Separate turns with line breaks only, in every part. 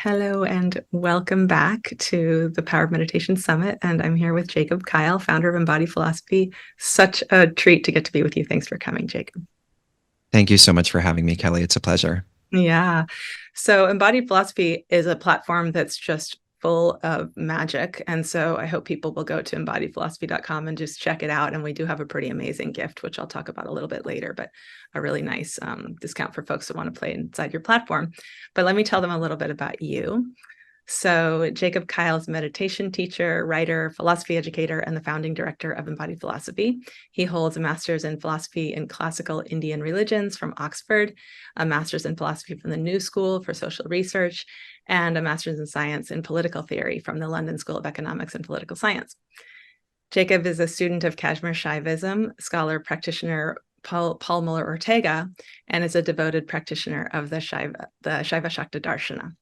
Hello and welcome back to the Power of Meditation Summit. And I'm here with Jacob Kyle, founder of Embodied Philosophy. Such a treat to get to be with you. Thanks for coming, Jacob.
Thank you so much for having me, Kelly. It's a pleasure.
Yeah. So, Embodied Philosophy is a platform that's just full of magic. And so, I hope people will go to embodiedphilosophy.com and just check it out. And we do have a pretty amazing gift, which I'll talk about a little bit later, but a really nice discount for folks that want to play inside your platform. But let me tell them a little bit about you. So, Jacob Kyle's meditation teacher, writer, philosophy educator, and the founding director of Embodied Philosophy. He holds a master's in philosophy in classical Indian religions from Oxford, a master's in philosophy from the New School for Social Research, and a master's in science in political theory from the London School of Economics and Political Science. Jacob is a student of Kashmir Shaivism, scholar practitioner Paul Muller Ortega, and is a devoted practitioner of the Shaiva Shakta Darshana.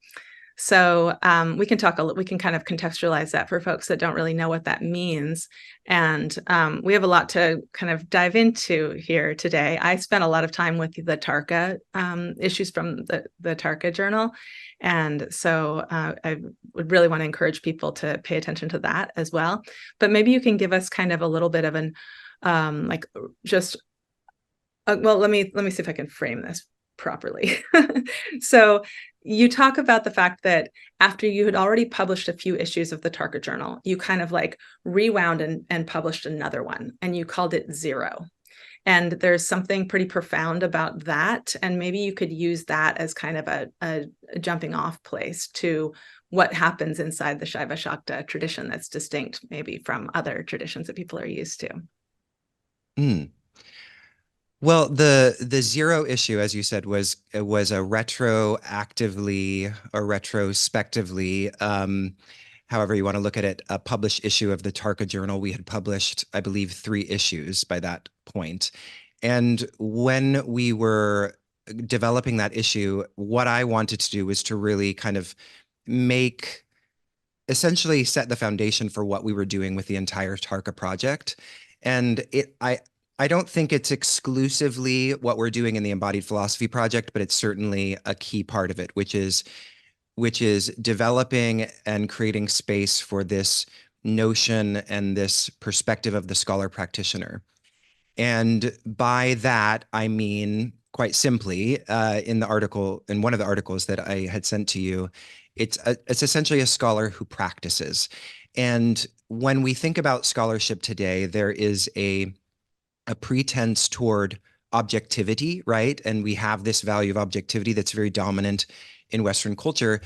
So we can we can kind of contextualize that for folks that don't really know what that means. And we have a lot to kind of dive into here today. I spent a lot of time with the Tarka issues from the Tarka journal. And so I would really want to encourage people to pay attention to that as well. But maybe you can give us kind of a little bit of an like just well, let me see if I can frame this properly. So you talk about the fact that after you had already published a few issues of the Tarka Journal, you kind of like rewound and published another one, and you called it Zero. And there's something pretty profound about that. And maybe you could use that as kind of a jumping off place to what happens inside the Shaiva Shakta tradition that's distinct maybe from other traditions that people are used to.
Mm. Well, the zero issue, as you said, was a retroactively or retrospectively, however you want to look at it, a published issue of the Tarka Journal. We had published, I believe, 3 issues by that point. And when we were developing that issue, what I wanted to do was to really kind of make essentially set the foundation for what we were doing with the entire Tarka project. And I don't think it's exclusively what we're doing in the Embodied Philosophy project, but it's certainly a key part of it, which is developing and creating space for this notion and this perspective of the scholar practitioner. And by that, I mean, quite simply, in one of the articles that I had sent to you, it's essentially a scholar who practices. And when we think about scholarship today, there is a pretense toward objectivity, right? And we have this value of objectivity that's very dominant in Western culture.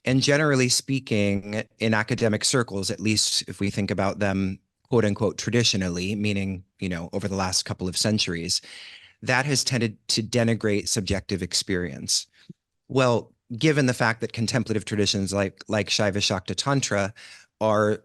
And generally speaking, in academic circles, at least if we think about them, quote unquote, traditionally, meaning, over the last couple of centuries, that has tended to denigrate subjective experience. Well, given the fact that contemplative traditions like Shaiva Shakta Tantra are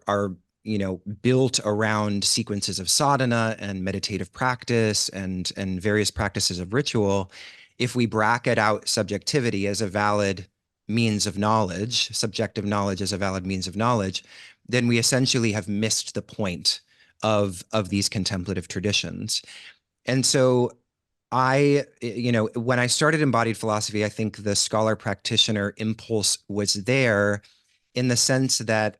built around sequences of sadhana and meditative practice and various practices of ritual, if we bracket out subjectivity as a valid means of knowledge, subjective knowledge as a valid means of knowledge, then we essentially have missed the point of these contemplative traditions. And so when I started Embodied Philosophy, I think the scholar practitioner impulse was there in the sense that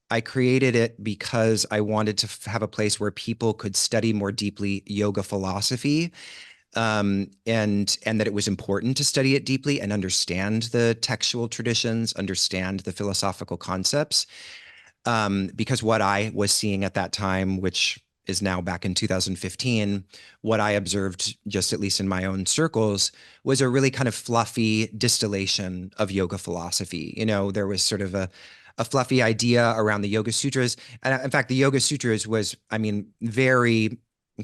I created it because I wanted to have a place where people could study more deeply yoga philosophy, and that it was important to study it deeply and understand the textual traditions, understand the philosophical concepts, because what I was seeing at that time, which is now back in 2015, what I observed, just at least in my own circles, was a really kind of fluffy distillation of yoga philosophy. There was sort of a fluffy idea around the Yoga Sutras. And in fact, the Yoga Sutras was, I mean, very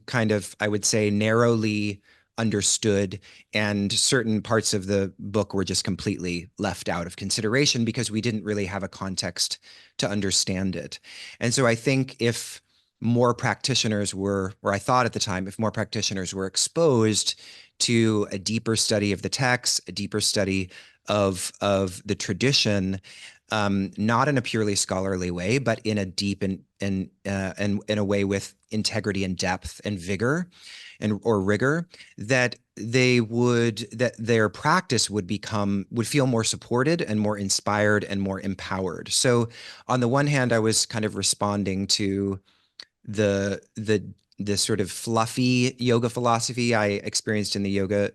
kind of, I would say, narrowly understood, and certain parts of the book were just completely left out of consideration because we didn't really have a context to understand it. And so I think if more practitioners were, or I thought at the time, if more practitioners were exposed to a deeper study of the text, a deeper study of the tradition, not in a purely scholarly way, but in a deep and in a way with integrity and depth and vigor or rigor, that that their practice would feel more supported and more inspired and more empowered. So on the one hand, I was kind of responding to the the the sort of fluffy yoga philosophy I experienced in yoga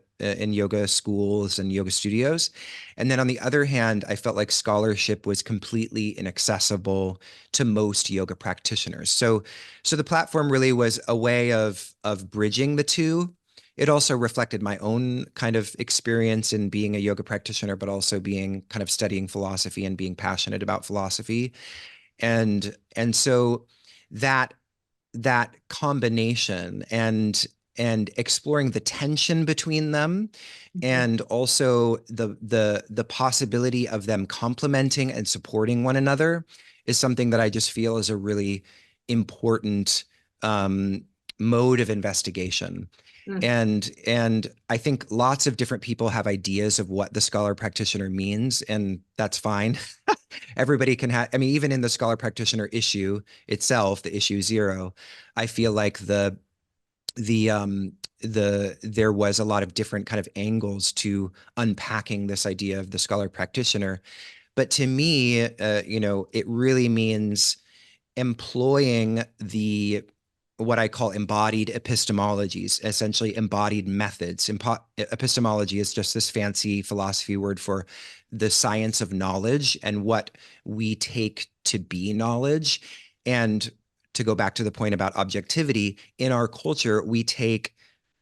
schools and yoga studios. And then on the other hand, I felt like scholarship was completely inaccessible to most yoga practitioners. So the platform really was a way of bridging the two. It also reflected my own kind of experience in being a yoga practitioner, but also being kind of studying philosophy and being passionate about philosophy. And so that that combination and exploring the tension between them,
Mhm.
and also the possibility of them complementing and supporting one another, is something that I just feel is a really important um, mode of investigation.
Mm.
And I think lots of different people have ideas of what the scholar practitioner means, and that's fine. Everybody can have, I mean, even in the scholar practitioner issue itself, the issue 0, I feel like there was a lot of different kind of angles to unpacking this idea of the scholar practitioner. But to me, it really means employing the what I call embodied epistemologies, essentially embodied methods. Epistemology is just this fancy philosophy word for the science of knowledge and what we take to be knowledge. And to go back to the point about objectivity, in our culture, we take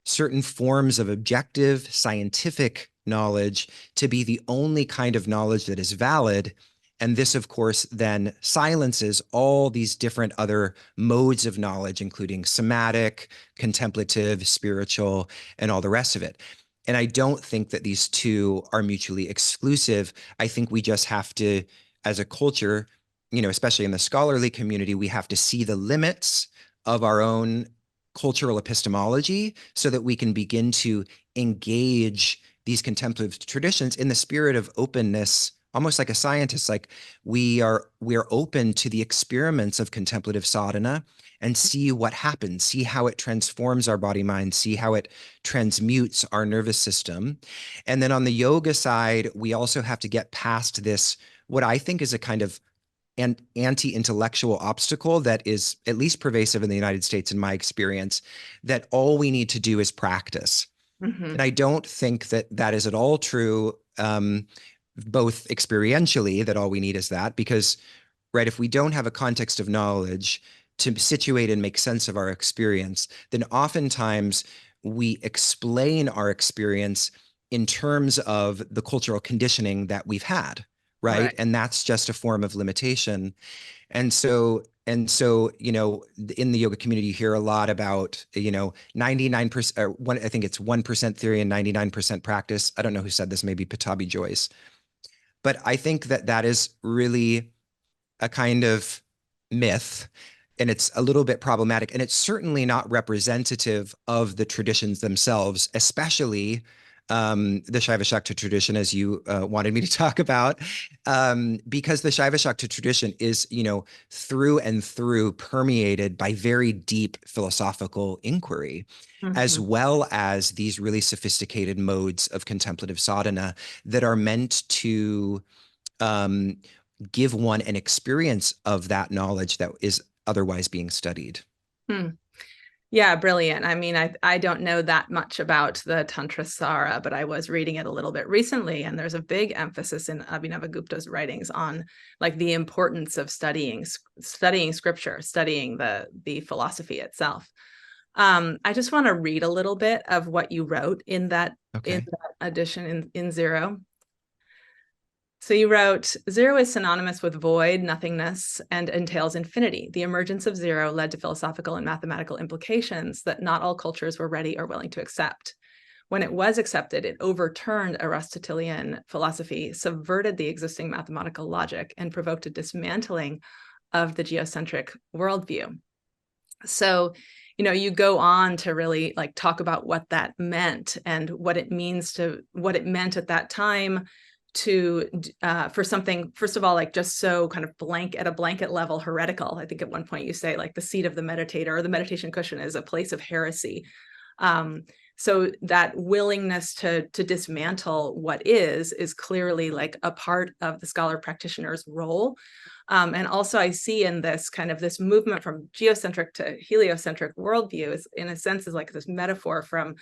certain forms of objective scientific knowledge to be the only kind of knowledge that is valid. And this, of course, then silences all these different other modes of knowledge, including somatic, contemplative, spiritual, and all the rest of it. And I don't think that these two are mutually exclusive. I think we just have to, as a culture, especially in the scholarly community, we have to see the limits of our own cultural epistemology so that we can begin to engage these contemplative traditions in the spirit of openness, almost like a scientist. Like we are open to the experiments of contemplative sadhana and see what happens, see how it transforms our body mind, see how it transmutes our nervous system. And then on the yoga side, we also have to get past this, what I think is a kind of an anti-intellectual obstacle that is at least pervasive in the United States, in my experience, that all we need to do is practice. And
Mhm.
I don't think that that is at all true, both experientially, that all we need is that, because, right, if we don't have a context of knowledge to situate and make sense of our experience, then oftentimes we explain our experience in terms of the cultural conditioning that we've had, right?
Right.
And that's just a form of limitation. And so, in the yoga community, you hear a lot about, 99%, or one, I think it's 1% theory and 99% practice. I don't know who said this, maybe Patabi Joyce. But I think that that is really a kind of myth, and it's a little bit problematic, and it's certainly not representative of the traditions themselves, especially the Shaiva Shakta tradition, as you wanted me to talk about, because the Shaiva Shakta tradition is, through and through permeated by very deep philosophical inquiry, as
Mhm.
well as these really sophisticated modes of contemplative sadhana that are meant to um, give one an experience of that knowledge that is otherwise being studied.
Hmm. Yeah, brilliant. I mean, I don't know that much about the Tantra Sara, but I was reading it a little bit recently, and there's a big emphasis in Abhinavagupta's writings on like the importance of studying scripture, studying the philosophy itself. I just want to read a little bit of what you wrote in
Okay.
that edition in Zero. So you wrote, zero is synonymous with void, nothingness, and entails infinity. The emergence of zero led to philosophical and mathematical implications that not all cultures were ready or willing to accept. When it was accepted, it overturned Aristotelian philosophy, subverted the existing mathematical logic, and provoked a dismantling of the geocentric worldview. So, you go on to really like talk about what that meant and what it meant at that time to for something, first of all, like just so kind of at a blanket level heretical. I think at one point you say like the seat of the meditator or the meditation cushion is a place of heresy. um so that willingness to dismantle what is clearly like a part of the scholar practitioner's role. And also I see in this kind of this movement from geocentric to heliocentric worldview is in a sense is like this metaphor from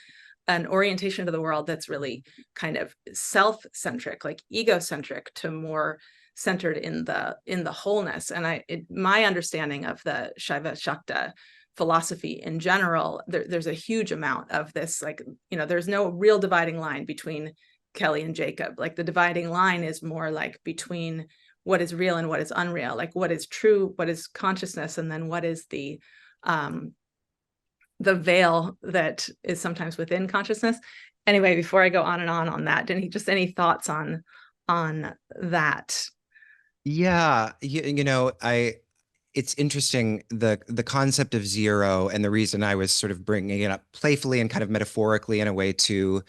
an orientation to the world that's really kind of self-centric, like egocentric, to more centered in the wholeness. And my understanding of the Shaiva Shakta philosophy in general, there's a huge amount of this, like, there's no real dividing line between Kelly and Jacob. Like the dividing line is more like between what is real and what is unreal, like what is true, what is consciousness, and then what is the veil that is sometimes within consciousness. Anyway, before I go on and on that, any thoughts on that?
Yeah, it's interesting, the concept of zero, and the reason I was sort of bringing it up playfully and kind of metaphorically in a way to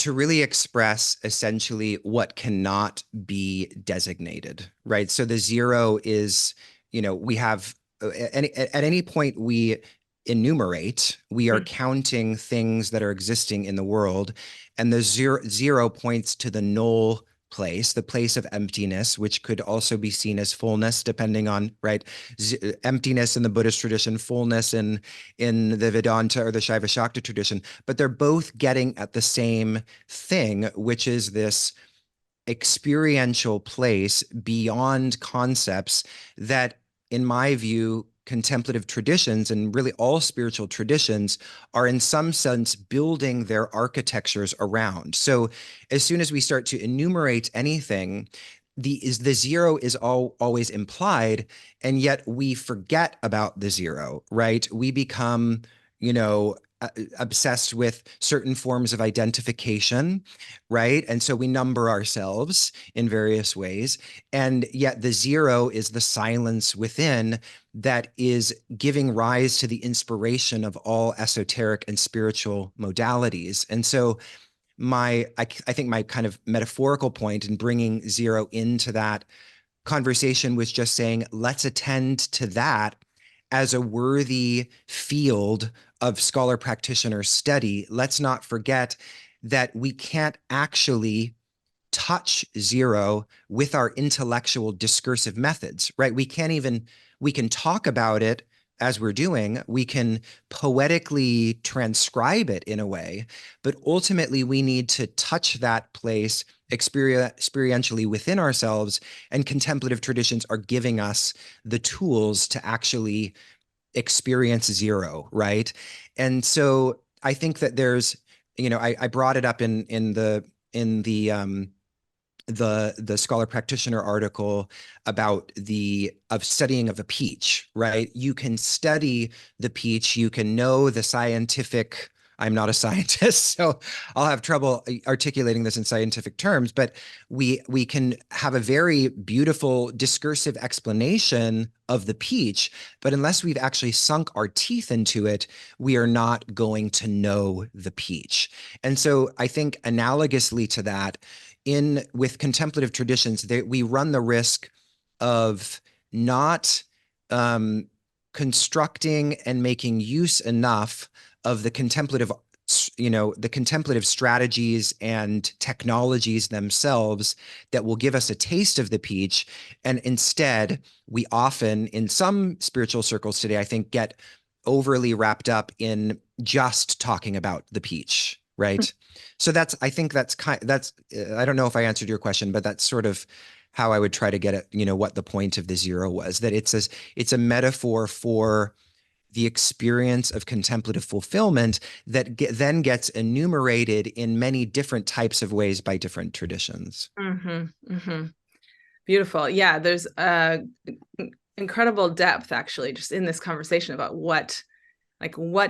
really express essentially what cannot be designated, right? So the zero is, we have at any point we enumerate, we are counting things that are existing in the world, and the zero points to the null place, the place of emptiness, which could also be seen as fullness, depending on, right? Emptiness in the Buddhist tradition, fullness in the Vedanta or the Shaiva Shakta tradition, but they're both getting at the same thing, which is this experiential place beyond concepts that, in my view, contemplative traditions and really all spiritual traditions are in some sense building their architectures around. So as soon as we start to enumerate anything, the zero is always implied, and yet we forget about the zero, right? We become, obsessed with certain forms of identification, right? And so we number ourselves in various ways. And yet the zero is the silence within that is giving rise to the inspiration of all esoteric and spiritual modalities. And so I think my kind of metaphorical point in bringing zero into that conversation was just saying, let's attend to that as a worthy field of scholar practitioner study. Let's not forget that we can't actually touch zero with our intellectual discursive methods, right? We can talk about it as we're doing, we can poetically transcribe it in a way, but ultimately we need to touch that place experientially within ourselves, and contemplative traditions are giving us the tools to actually experience zero, right? And so I think that there's, I brought it up in the scholar practitioner article about studying of a peach, right? You can study the peach, you can know the scientific. I'm not a scientist, so I'll have trouble articulating this in scientific terms, but we can have a very beautiful discursive explanation of the peach, but unless we've actually sunk our teeth into it, we are not going to know the peach. And so I think analogously to that, with contemplative traditions, we run the risk of not constructing and making use enough of the contemplative strategies and technologies themselves that will give us a taste of the peach. And instead, we often, in some spiritual circles today, I think, get overly wrapped up in just talking about the peach, right? So I don't know if I answered your question, but that's sort of how I would try to get at, what the point of the zero was, that it's a metaphor for the experience of contemplative fulfillment that then gets enumerated in many different types of ways by different traditions.
Mm-hmm, mm-hmm. Beautiful. Yeah, there's incredible depth actually just in this conversation about what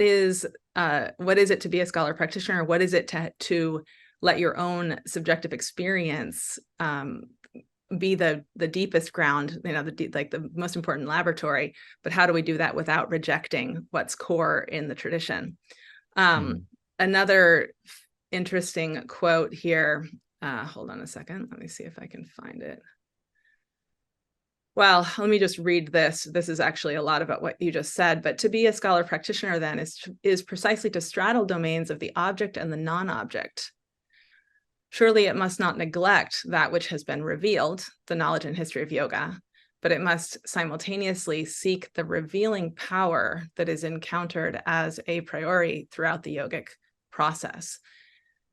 is it to be a scholar practitioner? What is it to let your own subjective experience be the deepest ground, the most important laboratory, but how do we do that without rejecting what's core in the tradition? Another interesting quote here, hold on a second, let me see if I can find it. Well, let me just read this. This is actually a lot about what you just said, but to be a scholar practitioner then is precisely to straddle domains of the object and the non-object. Surely it must not neglect that which has been revealed, the knowledge and history of yoga, but it must simultaneously seek the revealing power that is encountered as a priori throughout the yogic process.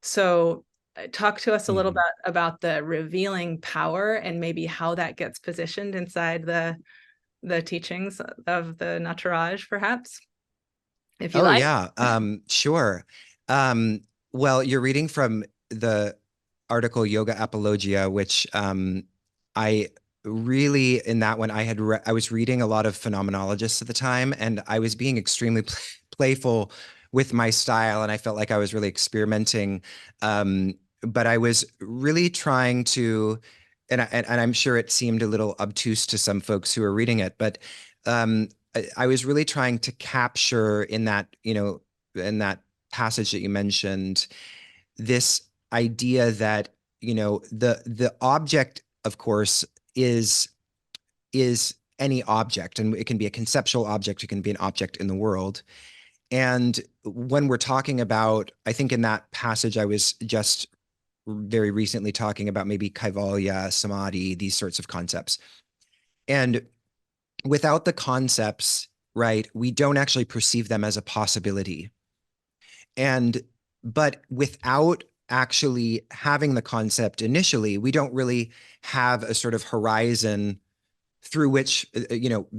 So talk to us a little bit about the revealing power and maybe how that gets positioned inside the teachings of the Nataraj, perhaps, if you
Oh
like.
yeah, sure. Well, you're reading from the article Yoga Apologia, which I really, in that one, I was reading a lot of phenomenologists at the time, and I was being extremely playful with my style, and I felt like I was really experimenting. But I was really trying to, and I'm sure it seemed a little obtuse to some folks who were reading it, but I was really trying to capture in that, in that passage that you mentioned, this idea that, the object, of course, is any object, and it can be a conceptual object, it can be an object in the world. And when we're talking about, I think in that passage, I was just very recently talking about maybe kaivalya, samadhi, these sorts of concepts. And without the concepts, right, we don't actually perceive them as a possibility. And, but without actually having the concept initially, we don't really have a sort of horizon through which,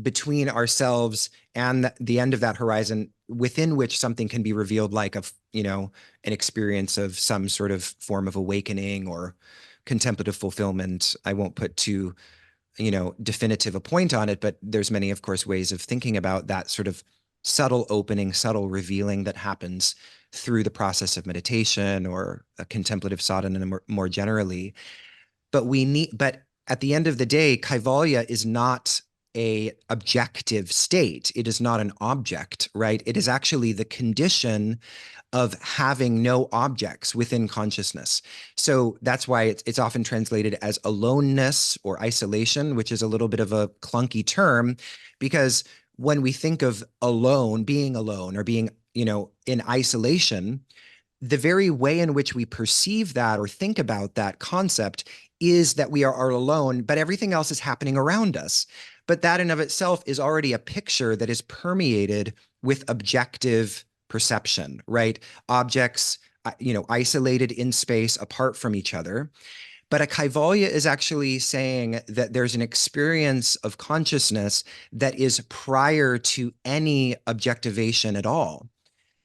between ourselves and the end of that horizon, within which something can be revealed, like an experience of some sort of form of awakening or contemplative fulfillment. I won't put too, definitive a point on it, but there's many, of course, ways of thinking about that sort of subtle opening, subtle revealing that happens through the process of meditation or a contemplative sadhana more generally. But at the end of the day, kaivalya is not a objective state. It is not an object, right? It is actually the condition of having no objects within consciousness. So that's why it's often translated as aloneness or isolation, which is a little bit of a clunky term, because when we think of alone or being, in isolation, the very way in which we perceive that or think about that concept is that we are alone, but everything else is happening around us. But that in of itself is already a picture that is permeated with objective perception, right? Objects, isolated in space apart from each other. But a kaivalya is actually saying that there's an experience of consciousness that is prior to any objectivation at all.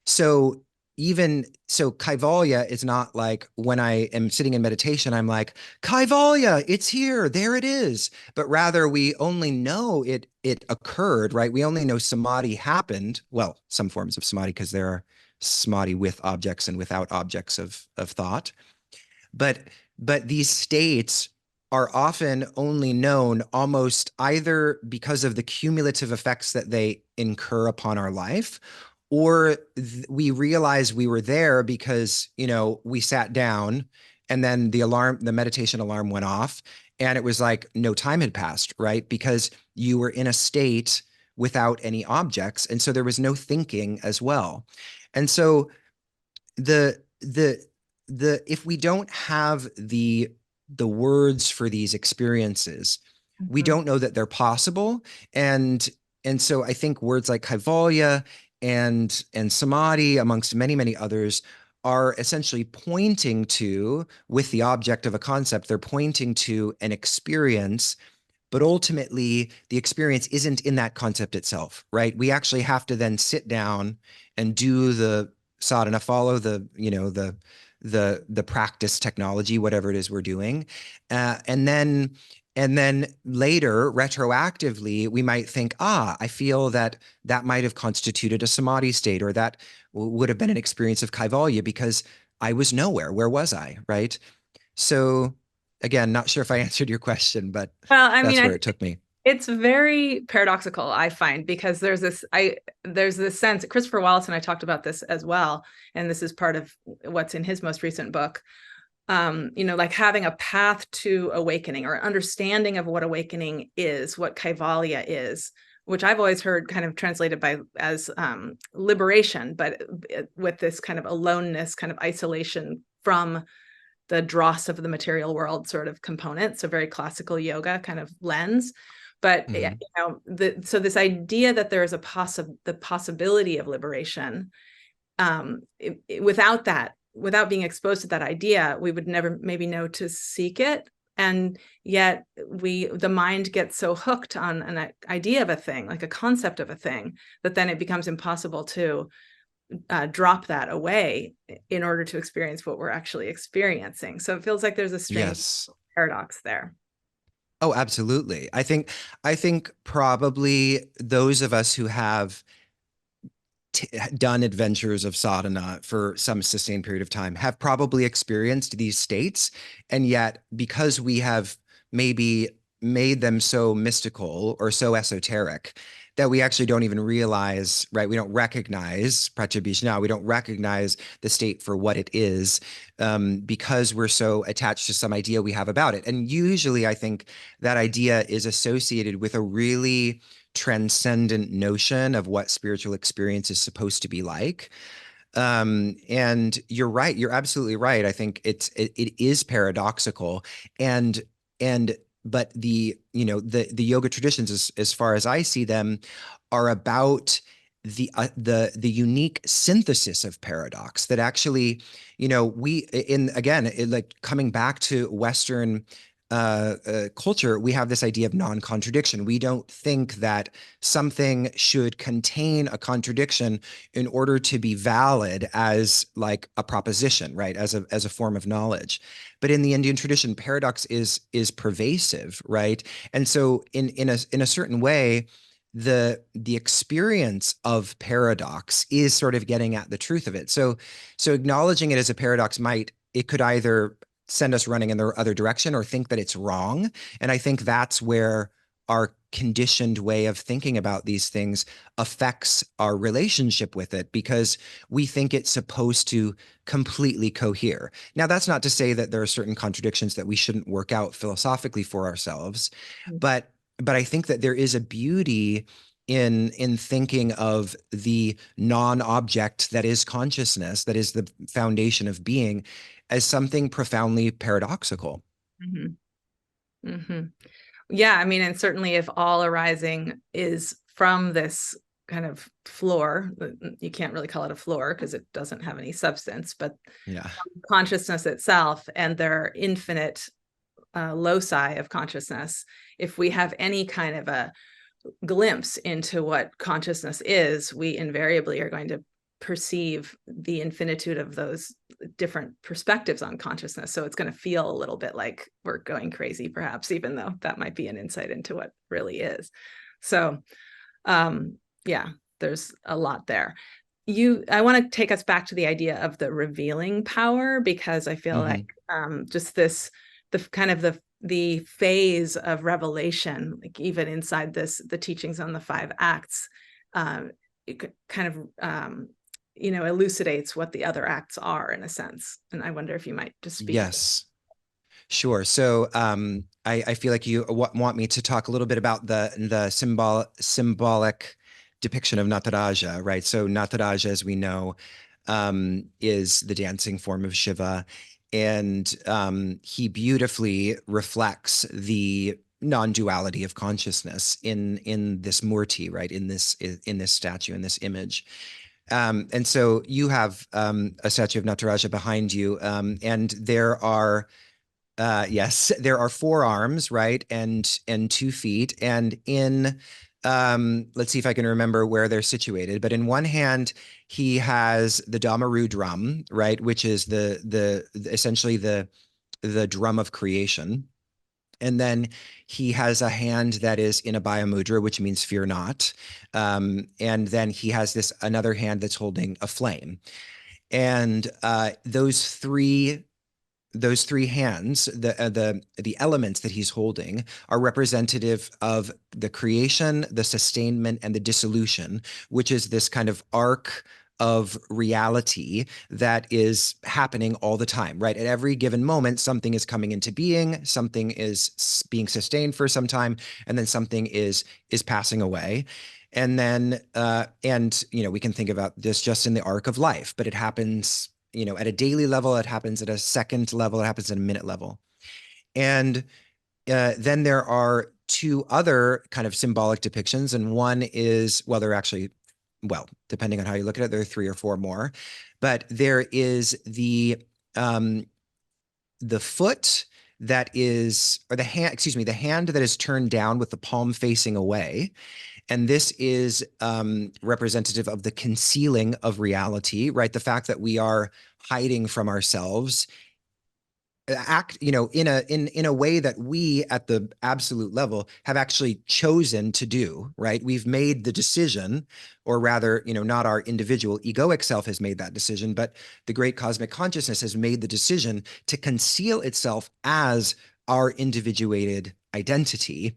So kaivalya is not like when I am sitting in meditation, I'm like, kaivalya, it's here, there it is. But rather we only know it occurred, right? We only know samadhi happened. Well, some forms of samadhi, because there are samadhi with objects and without objects of thought. But these states are often only known almost either because of the cumulative effects that they incur upon our life, or we realize we were there because, we sat down and then the meditation alarm went off, and it was like no time had passed, right? Because you were in a state without any objects. And so there was no thinking as well. And so the if we don't have the words for these experiences, we
Mhm.
don't know that they're possible. And so I think words like kaivalya and samadhi, amongst many, many others, are essentially pointing to, with the object of a concept, they're pointing to an experience, but ultimately the experience isn't in that concept itself, right? We actually have to then sit down and do the sadhana, follow the practice technology, whatever it is we're doing, and then later, retroactively, we might think, I feel that might have constituted a samadhi state, or that would have been an experience of kaivalya because I was nowhere. Where was I, right? So again, not sure if I answered your question, but
Well, I mean,
that's where it took me.
it's very paradoxical, I find, because there's this sense. Christopher Wallace and I talked about this as well, and this is part of what's in his most recent book, like having a path to awakening or understanding of what awakening is, what kaivalya is, which I've always heard kind of translated as liberation, but with this kind of aloneness, kind of isolation from the dross of the material world sort of component. So very classical yoga kind of lens. But
Mhm.
so this idea that there is the possibility of liberation, without that, without being exposed to that idea, we would never maybe know to seek it. And yet the mind gets so hooked on an idea of a thing, like a concept of a thing, that then it becomes impossible to drop that away in order to experience what we're actually experiencing. So it feels like there's a strange
Yes.
paradox there.
Oh, absolutely. I think probably those of us who have done adventures of sadhana for some sustained period of time have probably experienced these states. And yet, because we have maybe made them so mystical or so esoteric that we actually don't even realize, right? We don't recognize pratyabhijna, we don't recognize the state for what it is, because we're so attached to some idea we have about it. And usually, I think that idea is associated with a really transcendent notion of what spiritual experience is supposed to be like. And you're right. You're absolutely right. I think it is paradoxical, and and but the yoga traditions, as far as I see them, are about the unique synthesis of paradox that actually, we in again like coming back to Western culture, we have this idea of non-contradiction. We don't think that something should contain a contradiction in order to be valid as like a proposition, right? As a form of knowledge. But in the Indian tradition, paradox is pervasive, right? And so in a certain way, the experience of paradox is sort of getting at the truth of it. So acknowledging it as a paradox it could either send us running in the other direction or think that it's wrong. And I think that's where our conditioned way of thinking about these things affects our relationship with it, because we think it's supposed to completely cohere. Now, that's not to say that there are certain contradictions that we shouldn't work out philosophically for ourselves, but I think that there is a beauty in thinking of the non-object that is consciousness, that is the foundation of being, as something profoundly paradoxical.
Mm-hmm. Mm-hmm. Yeah, I mean, and certainly if all arising is from this kind of floor, you can't really call it a floor because it doesn't have any substance, but
Yeah.
consciousness itself and their infinite loci of consciousness, if we have any kind of a glimpse into what consciousness is, we invariably are going to perceive the infinitude of those different perspectives on consciousness. So it's going to feel a little bit like we're going crazy, perhaps, even though that might be an insight into what really is. So, yeah, there's a lot there. I want to take us back to the idea of the revealing power, because I feel
Mm-hmm.
like just the kind of the phase of revelation, like even inside the teachings on the 5 acts, it kind of elucidates what the other acts are in a sense. And I wonder if you might just speak to
Yes. Sure. So I feel like you want me to talk a little bit about the symbolic depiction of Nataraja, right? So Nataraja, as we know, is the dancing form of Shiva, and he beautifully reflects the non-duality of consciousness in this murti, right? In this statue, in this image. And so you have a statue of Nataraja behind you, and yes, there are 4 arms, right, and 2 feet, and let's see if I can remember where they're situated. But in one hand, he has the Damaru drum, right, which is the essentially the drum of creation. And then he has a hand that is in Abhaya Mudra, which means fear not. And then he has this another hand that's holding a flame. And those three hands, the elements that he's holding, are representative of the creation, the sustainment, and the dissolution, which is this kind of arc of reality that is happening all the time, right? At every given moment, something is coming into being, something is being sustained for some time, and then something is passing away. And then, and we can think about this just in the arc of life, but it happens, at a daily level, it happens at a second level, it happens at a minute level. And then there are two other kind of symbolic depictions, and one is, well, they're actually, well, depending on how you look at it, there are three or four more, but there is the foot that is, or the hand, excuse me, the hand that is turned down with the palm facing away. And this is representative of the concealing of reality, right? The fact that we are hiding from ourselves, act, in a way that we at the absolute level have actually chosen to do, right? We've made the decision, or rather, not our individual egoic self has made that decision, but the great cosmic consciousness has made the decision to conceal itself as our individuated identity.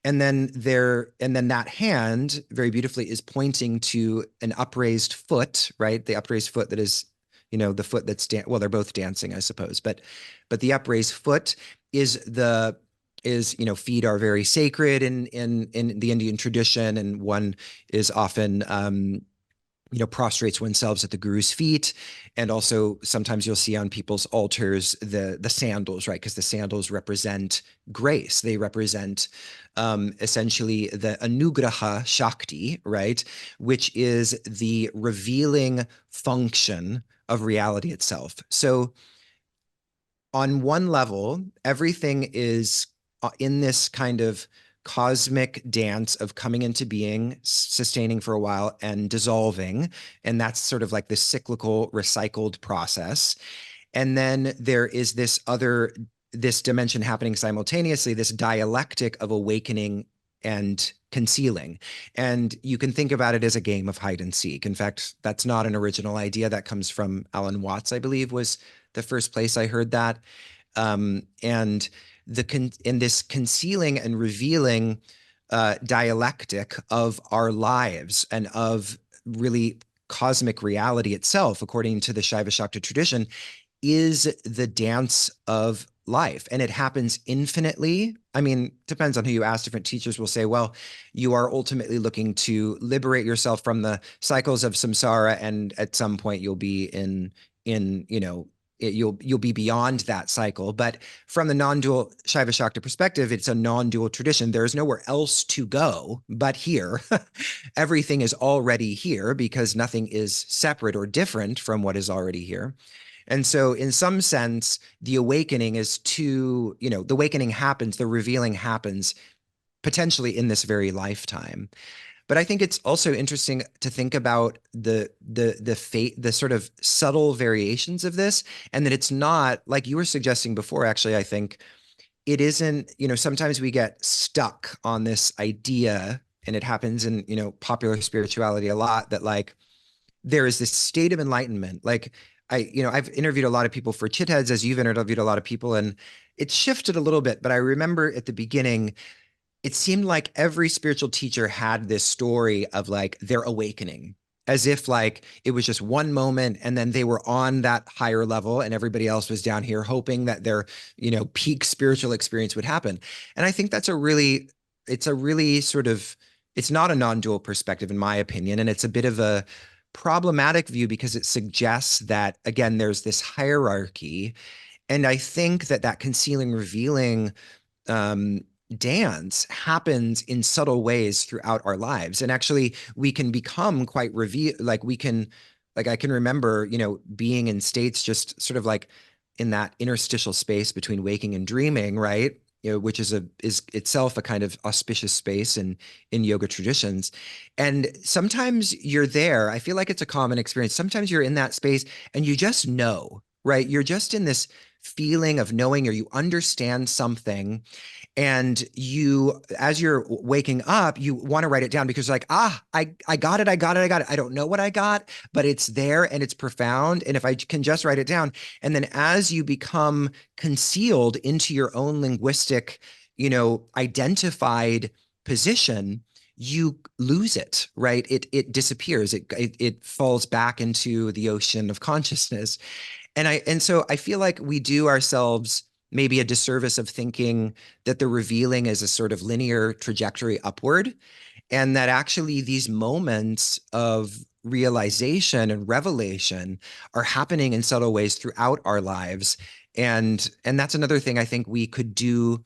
And then that hand very beautifully is pointing to an upraised foot, right? The upraised foot that is, the foot that's well, they're both dancing, I suppose, but the upraised foot is feet are very sacred in the Indian tradition, and one is often prostrates oneself at the guru's feet. And also sometimes you'll see on people's altars the sandals, right? Because the sandals represent grace. They represent essentially the anugraha shakti, right? Which is the revealing function of reality itself. So on one level, everything is in this kind of cosmic dance of coming into being, sustaining for a while, and dissolving. And that's sort of like this cyclical, recycled process. And then there is this dimension happening simultaneously, this dialectic of awakening and concealing. And you can think about it as a game of hide and seek. In fact, that's not an original idea. That comes from Alan Watts, I believe, was the first place I heard that. And in this concealing and revealing dialectic of our lives and of really cosmic reality itself, according to the Shaiva Shakta tradition, is the dance of life. And it happens infinitely. I mean, depends on who you ask. Different teachers will say, well, you are ultimately looking to liberate yourself from the cycles of samsara, and at some point you'll be you'll be beyond that cycle. But from the non-dual Shaiva Shakta perspective, it's a non-dual tradition. There's nowhere else to go but here. Everything is already here because nothing is separate or different from what is already here. And so in some sense, the awakening the awakening happens, the revealing happens potentially in this very lifetime. But I think it's also interesting to think about the sort of subtle variations of this, and that it's not like you were suggesting before. Actually, I think it isn't. Sometimes we get stuck on this idea, and it happens in popular spirituality a lot, that like there is this state of enlightenment. Like I've interviewed a lot of people for Chitheads, as you've interviewed a lot of people, and it's shifted a little bit. But I remember at the beginning, it seemed like every spiritual teacher had this story of like their awakening, as if like it was just one moment and then they were on that higher level and everybody else was down here hoping that their, peak spiritual experience would happen. And I think it's a really sort of, it's not a non-dual perspective in my opinion. And it's a bit of a problematic view because it suggests that, again, there's this hierarchy. And I think that concealing, revealing, dance happens in subtle ways throughout our lives. And actually we can become quite I can remember, being in states just sort of like in that interstitial space between waking and dreaming, right? Which is itself a kind of auspicious space in yoga traditions. And sometimes you're there. I feel like it's a common experience. Sometimes you're in that space and you just know, right? You're just in this feeling of knowing, or you understand something, and as you're waking up, you want to write it down because like, I got it. I don't know what I got, but it's there and it's profound. And if I can just write it down, and then as you become concealed into your own linguistic, identified position, you lose it, right? It disappears. It falls back into the ocean of consciousness. And so I feel like we do ourselves maybe a disservice of thinking that the revealing is a sort of linear trajectory upward, and that actually these moments of realization and revelation are happening in subtle ways throughout our lives. And that's another thing I think we could do.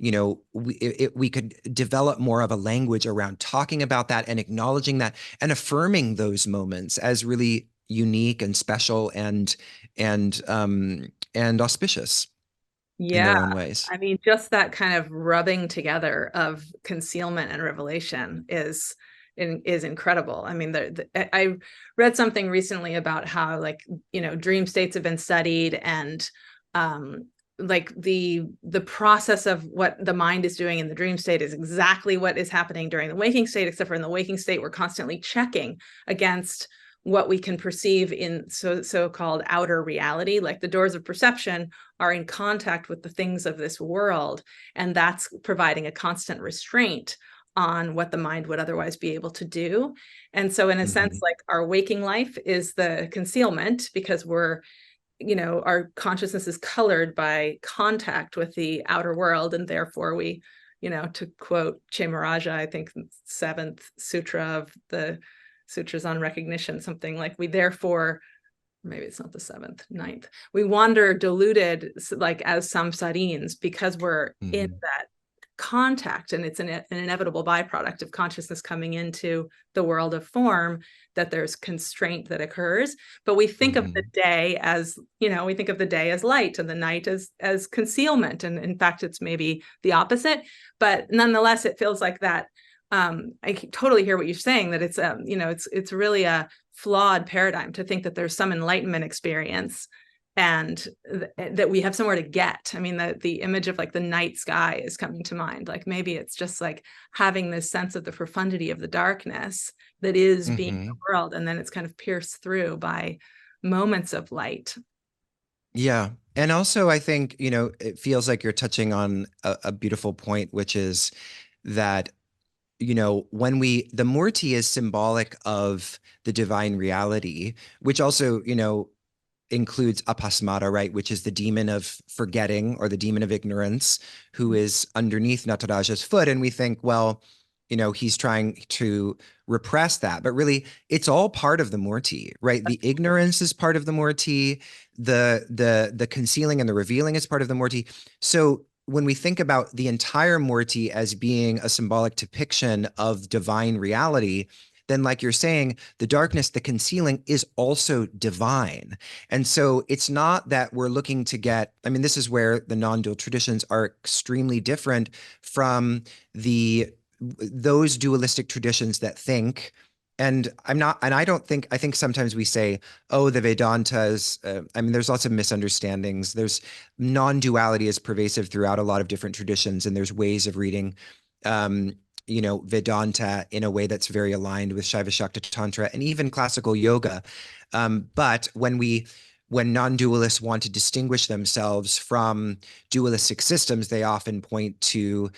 We could develop more of a language around talking about that and acknowledging that and affirming those moments as really unique and special and auspicious in
Yeah.
their own ways.
I mean, just that kind of rubbing together of concealment and revelation is incredible. I mean, I read something recently about how, like, dream states have been studied, and like the process of what the mind is doing in the dream state is exactly what is happening during the waking state, except for in the waking state, we're constantly checking against what we can perceive in so-called outer reality. Like, the doors of perception are in contact with the things of this world, and that's providing a constant restraint on what the mind would otherwise be able to do. And so, in a sense,
Mm-hmm.
like, our waking life is the concealment, because our consciousness is colored by contact with the outer world, and therefore we, to quote Chamaraja, I think seventh sutra of the sutras on recognition, something like, we therefore, maybe it's not the seventh, ninth, we wander deluded, like as samsarins, because we're in
Mm-hmm.
that contact, and it's an inevitable byproduct of consciousness coming into the world of form, that there's constraint that occurs. But we think of the
Mm-hmm.
day as, we think of the day as light, and the night as concealment, and in fact it's maybe the opposite. But nonetheless, it feels like that. I totally hear what you're saying, that it's really a flawed paradigm to think that there's some enlightenment experience, and that we have somewhere to get. I mean, the image of, like, the night sky is coming to mind. Like, maybe it's just like having this sense of the profundity of the darkness that is being
Mm-hmm.
the world, and then it's kind of pierced through by moments of light.
Yeah. And also, I think, it feels like you're touching on a beautiful point, which is that, the Murti is symbolic of the divine reality, which also, includes apasmara, right, which is the demon of forgetting or the demon of ignorance, who is underneath Nataraja's foot. And we think, well, he's trying to repress that, but really it's all part of the Murti, right? The ignorance is part of the Murti, the concealing and the revealing is part of the Murti. So when we think about the entire Murti as being a symbolic depiction of divine reality, then, like you're saying, the darkness, the concealing is also divine. And so it's not that we're looking to get, I mean, this is where the non-dual traditions are extremely different from those dualistic traditions that think, and I don't think, I think sometimes we say, oh, the Vedantas, I mean, there's lots of misunderstandings. There's non-duality is pervasive throughout a lot of different traditions, and there's ways of reading, um, Vedanta in a way that's very aligned with Shaiva Shakta Tantra and even classical yoga. But when non-dualists want to distinguish themselves from dualistic systems, they often point to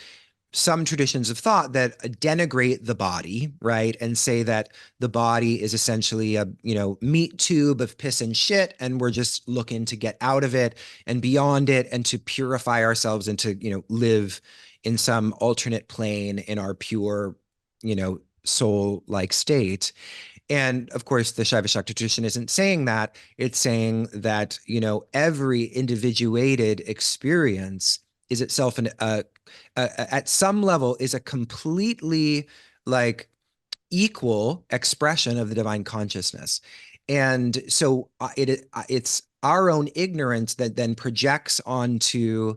some traditions of thought that denigrate the body, right? And say that the body is essentially a, meat tube of piss and shit, and we're just looking to get out of it and beyond it and to purify ourselves and to, live in some alternate plane in our pure, soul-like state. And of course, the Shaiva Shakta tradition isn't saying that. It's saying that, every individuated experience is itself at some level is a completely, like, equal expression of the divine consciousness. And so it's our own ignorance that then projects onto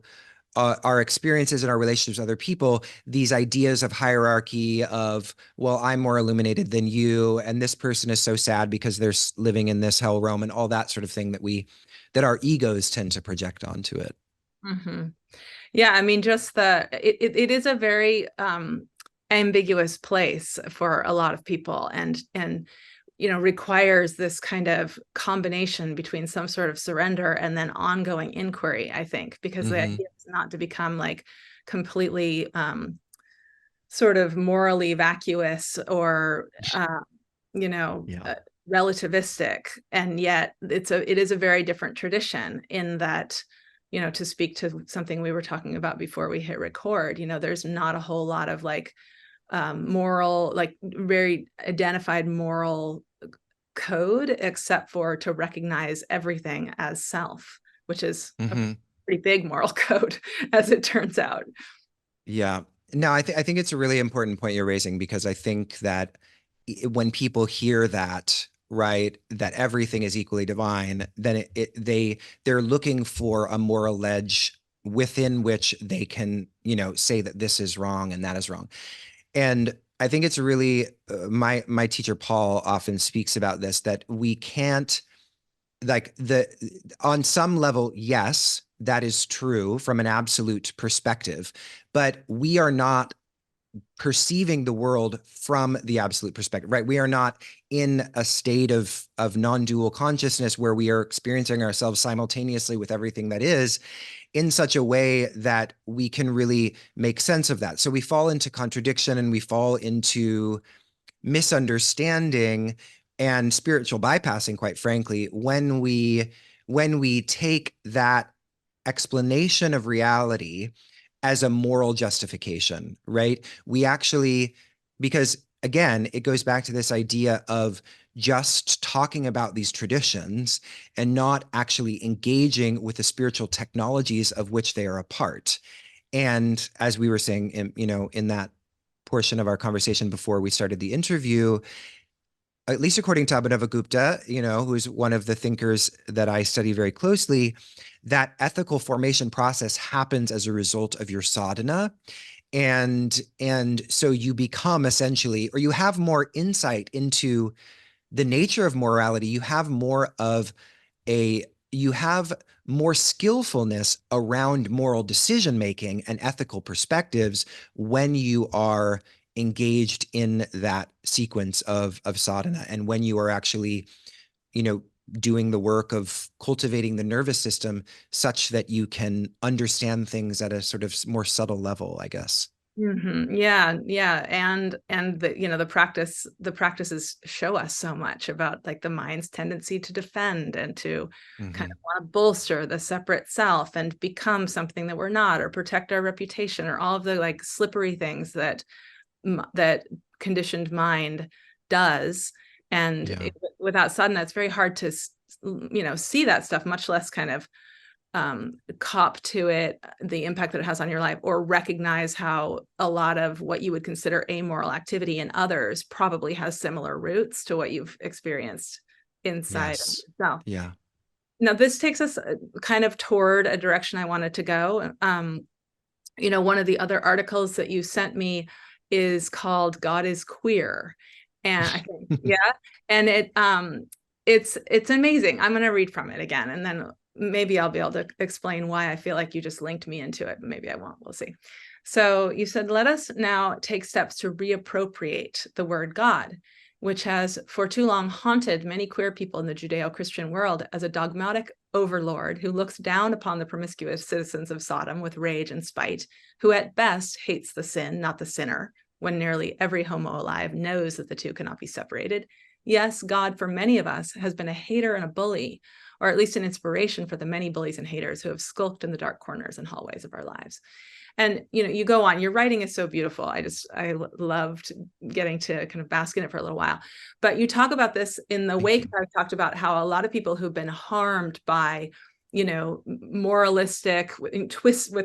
our experiences and our relationships with other people, these ideas of hierarchy of, well, I'm more illuminated than you, and this person is so sad because they're living in this hell realm, and all that sort of thing that our egos tend to project onto it.
Mm-hmm. Yeah, I mean, just it is a very ambiguous place for a lot of people, and requires this kind of combination between some sort of surrender and then ongoing inquiry, I think, because the
Mm-hmm.
idea is not to become, like, completely sort of morally vacuous or you know,
Yeah.
relativistic, and yet it is a very different tradition in that, you know, to speak to something we were talking about before we hit record, you know, there's not a whole lot of like moral, like very identified moral code, except for to recognize everything as self, which is a
Hmm.
pretty big moral code, as it turns out.
Yeah. No, I think it's a really important point you're raising, because I think that when people hear that, right, that everything is equally divine, then they're looking for a moral ledge within which they can, say that this is wrong and that is wrong. And I think it's really my teacher Paul often speaks about this, that we can't, like, on some level, yes, that is true from an absolute perspective, but we are not perceiving the world from the absolute perspective, right? We are not in a state of non-dual consciousness where we are experiencing ourselves simultaneously with everything that is, in such a way that we can really make sense of that. So we fall into contradiction, and we fall into misunderstanding and spiritual bypassing, quite frankly, when we take that explanation of reality as a moral justification, right? We actually, because again, it goes back to this idea of just talking about these traditions and not actually engaging with the spiritual technologies of which they are a part. And as we were saying, in that portion of our conversation before we started the interview, at least according to Abhidharma, who's one of the thinkers that I study very closely, that ethical formation process happens as a result of your sadhana. And so you become essentially, or you have more insight into the nature of morality. You have more skillfulness around moral decision making and ethical perspectives when you are engaged in that sequence of sadhana, and when you are actually, you know, doing the work of cultivating the nervous system such that you can understand things at a sort of more subtle level, I guess.
Yeah, yeah, and the, you know, the practices show us so much about like the mind's tendency to defend and to kind of
Hmm.
want to bolster the separate self and become something that we're not, or protect our reputation, or all of the like slippery things that that conditioned mind does. And
Yeah.
without sadhana, it's very hard to you know, see that stuff, much less kind of cop to it, the impact that it has on your life, or recognize how a lot of what you would consider amoral activity in others probably has similar roots to what you've experienced inside of
Yes.
yourself.
Yeah.
Now, this takes us kind of toward a direction I wanted to go. You know, one of the other articles that you sent me is called "God is Queer," and I think, yeah, and it's amazing. I'm going to read from it again, and then maybe I'll be able to explain why I feel like you just linked me into it. Maybe I won't. We'll see. So you said, let us now take steps to reappropriate the word God, which has for too long haunted many queer people in the Judeo-Christian world as a dogmatic overlord who looks down upon the promiscuous citizens of Sodom with rage and spite, who at best hates the sin, not the sinner, when nearly every homo alive knows that the two cannot be separated. Yes, God, for many of us, has been a hater and a bully, or at least an inspiration for the many bullies and haters who have skulked in the dark corners and hallways of our lives. And, you know, you go on, your writing is so beautiful. I loved getting to kind of bask in it for a little while. But you talk about this in the
Thank
wake.
you.
I've talked about how a lot of people who've been harmed by, you know, moralistic with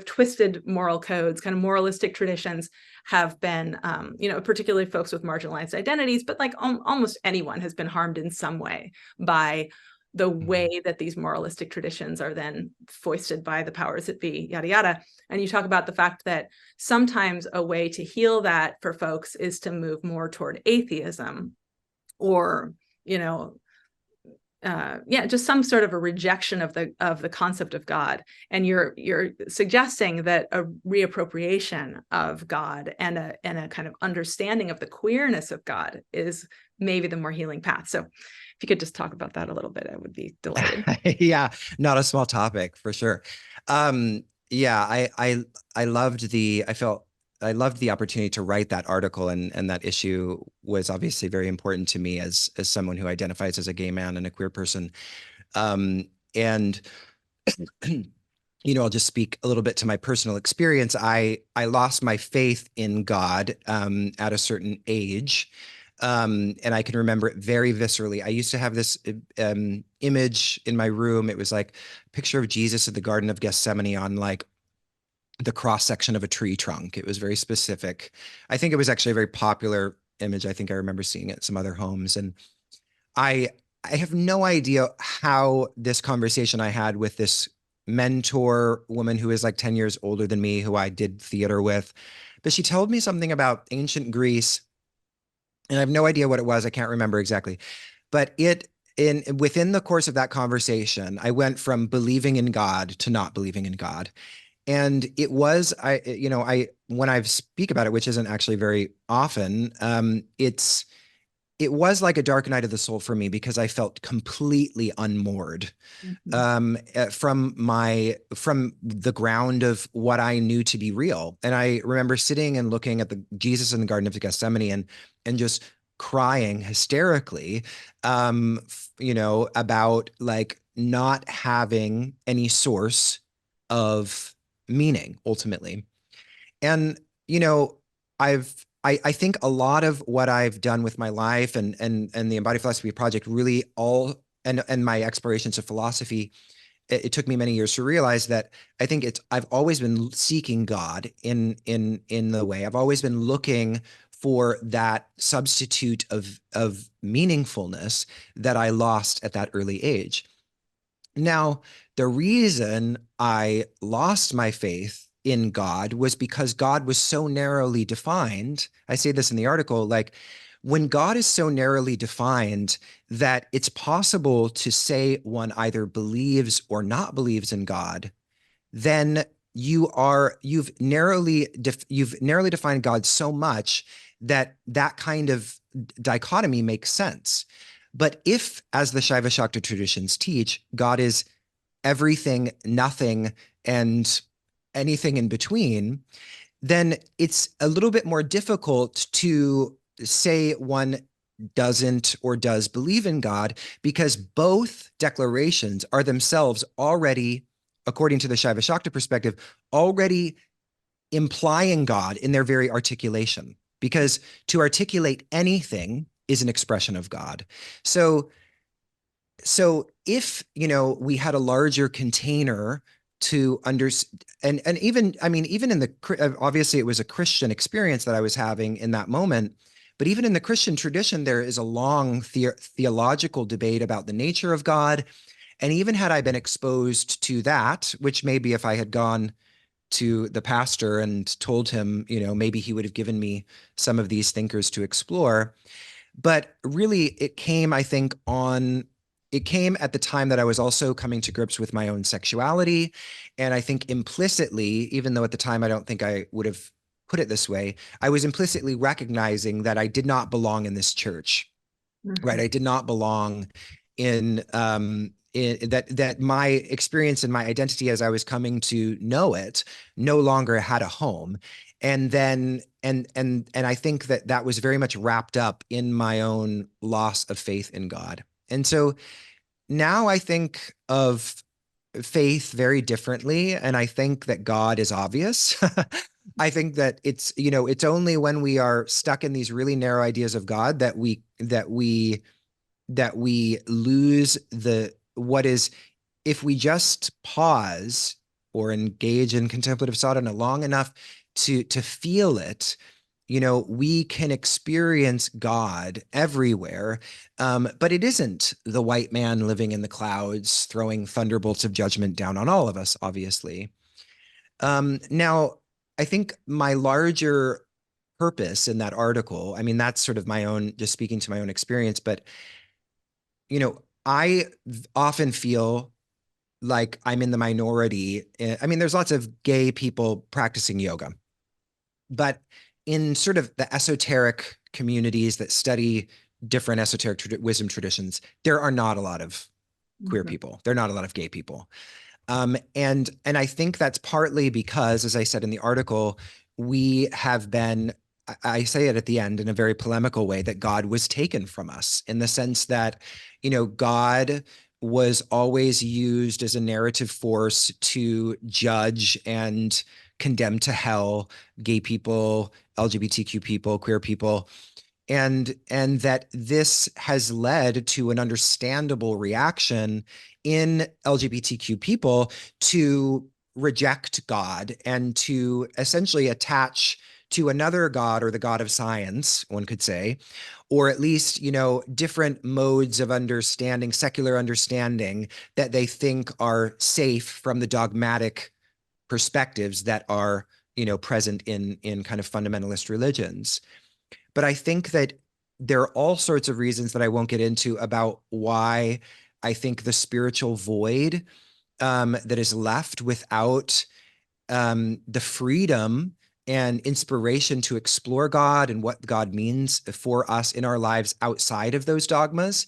twisted moral codes, kind of moralistic traditions, have been, you know, particularly folks with marginalized identities, but like almost anyone has been harmed in some way by the
Mhm.
way that these moralistic traditions are then foisted by the powers that be, yada, yada. And you talk about the fact that sometimes a way to heal that for folks is to move more toward atheism, or, you know, yeah, just some sort of a rejection of the concept of God. And you're suggesting that a reappropriation of God and a kind of understanding of the queerness of God is maybe the more healing path. So if you could just talk about that a little bit, I would be delighted.
Yeah, not a small topic for sure. Yeah, I loved I felt I loved the opportunity to write that article, and that issue was obviously very important to me as someone who identifies as a gay man and a queer person. And I'll just speak a little bit to my personal experience. I lost my faith in God at a certain age. And I can remember it very viscerally. I used to have this image in my room. It was like a picture of Jesus at the Garden of Gethsemane on like the cross section of a tree trunk. It was very specific. I think it was actually a very popular image. I think I remember seeing it at some other homes. And I I have no idea how this conversation I had with this mentor woman who is like 10 years older than me, who I did theater with, but she told me something about ancient Greece, and I have no idea what it was. I can't remember exactly. But it in within the course of that conversation, I went from believing in God to not believing in God. And it was, I when I speak about it, which isn't actually very often, it was like a dark night of the soul for me because I felt completely unmoored
Mhm.
from the ground of what I knew to be real. And I remember sitting and looking at the Jesus in the Garden of Gethsemane and just crying hysterically, about like not having any source of meaning ultimately. And you know, I think a lot of what I've done with my life and the Embodied Philosophy Project really all and my explorations of philosophy, it took me many years to realize that I think I've always been seeking God in the way. I've always been looking for that substitute of meaningfulness that I lost at that early age. Now, the reason I lost my faith in God was because God was so narrowly defined. I say this in the article, like when God is so narrowly defined that it's possible to say one either believes or not believes in God, then you've narrowly defined God so much that that kind of dichotomy makes sense. But if, as the Shaiva Shakta traditions teach, God is everything, nothing, and anything in between, then it's a little bit more difficult to say one doesn't or does believe in God because both declarations are themselves already, according to the Shaiva Shakta perspective, already implying God in their very articulation. Because to articulate anything is an expression of God. So so if we had a larger container to and even I mean even in the obviously it was a Christian experience that I was having in that moment, but even in the Christian tradition there is a long theological debate about the nature of God. And even had I been exposed to that, which maybe if I had gone to the pastor and told him, maybe he would have given me some of these thinkers to explore. But really, it came at the time that I was also coming to grips with my own sexuality. And I think implicitly, even though at the time I don't think I would have put it this way, I was implicitly recognizing that I did not belong in this church, right?
Mhm.
I did not belong in that my experience and my identity as I was coming to know it no longer had a home. And then and I think that that was very much wrapped up in my own loss of faith in God. And so now I think of faith very differently, and I think that God is obvious. I think that it's only when we are stuck in these really narrow ideas of God that we lose the what is. If we just pause or engage in contemplative sadhana long enough to feel it, we can experience God everywhere. But it isn't the white man living in the clouds throwing thunderbolts of judgment down on all of us, obviously. Now, I think my larger purpose in that article, I mean, that's sort of my own, just speaking to my own experience, but I often feel like I'm in the minority. I mean, there's lots of gay people practicing yoga, but in sort of the esoteric communities that study different esoteric wisdom traditions, there are not a lot of queer
Mhm.
people. There are not a lot of gay people. And I think that's partly because, as I said in the article, we have been, I say it at the end in a very polemical way, that God was taken from us, in the sense that, God was always used as a narrative force to judge and condemn to hell gay people, LGBTQ people, queer people, and that this has led to an understandable reaction in LGBTQ people to reject God and to essentially attach to another God, or the God of science, one could say, or at least, different modes of understanding, secular understanding, that they think are safe from the dogmatic perspectives that are, present in kind of fundamentalist religions. But I think that there are all sorts of reasons that I won't get into about why I think the spiritual void, that is left without, the freedom and inspiration to explore God and what God means for us in our lives outside of those dogmas,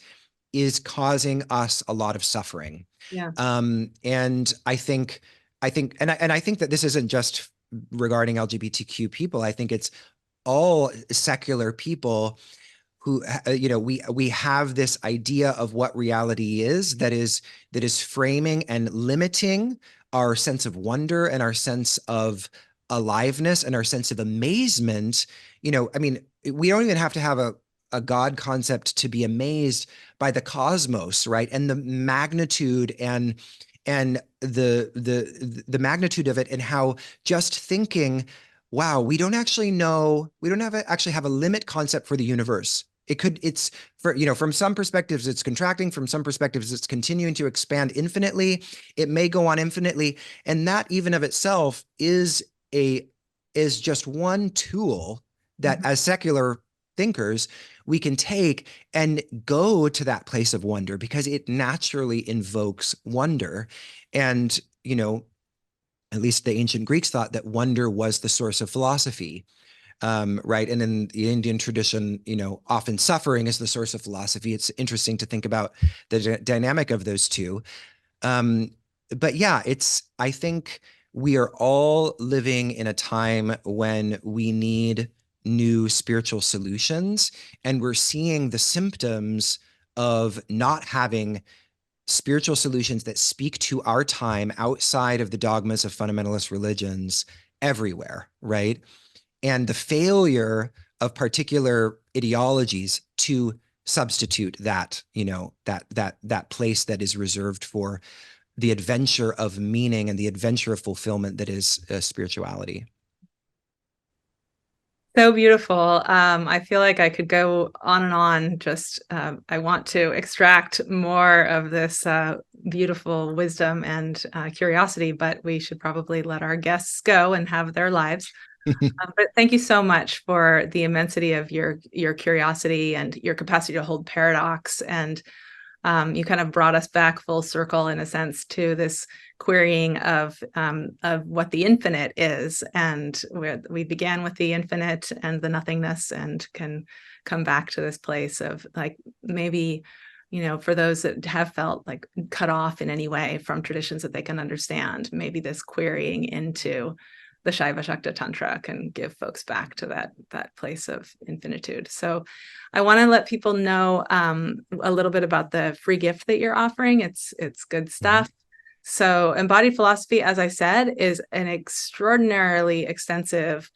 is causing us a lot of suffering.
Yeah.
And I think that this isn't just regarding LGBTQ people. I think it's all secular people who, we have this idea of what reality is, that is framing and limiting our sense of wonder and our sense of aliveness and our sense of amazement. I mean, we don't even have to have a God concept to be amazed by the cosmos, right? And the magnitude and the magnitude of it, and how just thinking, wow, we don't actually know, we don't actually have a limit concept for the universe. It's for, from some perspectives, it's contracting. From some perspectives, it's continuing to expand infinitely. It may go on infinitely. And that even of itself is just one tool that,
Mhm.
as secular thinkers, we can take and go to that place of wonder, because it naturally invokes wonder. And, at least the ancient Greeks thought that wonder was the source of philosophy, right? And in the Indian tradition, often suffering is the source of philosophy. It's interesting to think about the dynamic of those two. Um, but yeah, I think we are all living in a time when we need new spiritual solutions, and we're seeing the symptoms of not having spiritual solutions that speak to our time outside of the dogmas of fundamentalist religions everywhere, right? And the failure of particular ideologies to substitute that, that place that is reserved for the adventure of meaning and the adventure of fulfillment that is, spirituality.
So beautiful. I feel like I could go on and on. Just I want to extract more of this beautiful wisdom and curiosity, but we should probably let our guests go and have their lives. But thank you so much for the immensity of your curiosity and your capacity to hold paradox. And you kind of brought us back full circle, in a sense, to this querying of what the infinite is. And we began with the infinite and the nothingness, and can come back to this place of, like, maybe, for those that have felt like cut off in any way from traditions that they can understand, maybe this querying into the Shaiva Shakta Tantra can give folks back to that place of infinitude. So I want to let people know a little bit about the free gift that you're offering. It's good
Mhm.
stuff. So Embodied Philosophy, as I said, is an extraordinarily extensive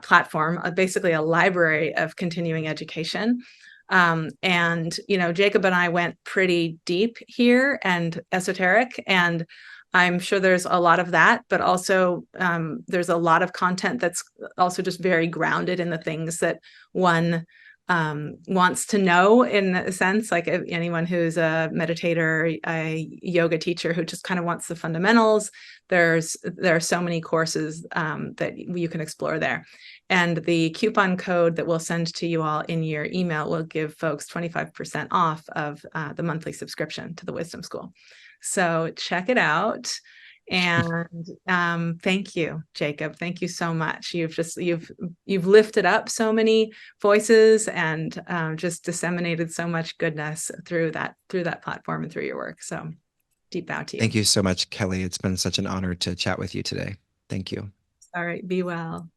platform, basically a library of continuing education. And, Jacob and I went pretty deep here and esoteric, and I'm sure there's a lot of that, but also there's a lot of content that's also just very grounded in the things that one wants to know, in a sense, like anyone who's a meditator, a yoga teacher who just kind of wants the fundamentals. There are so many courses that you can explore there. And the coupon code that we'll send to you all in your email will give folks 25% off of the monthly subscription to the Wisdom School. So check it out. And thank you, Jacob. Thank you so much. You've lifted up so many voices, and just disseminated so much goodness through that platform and through your work. So deep bow to
Thank
you.
you so much, Kelly. It's been such an honor to chat with you today. Thank you.
All right, be well.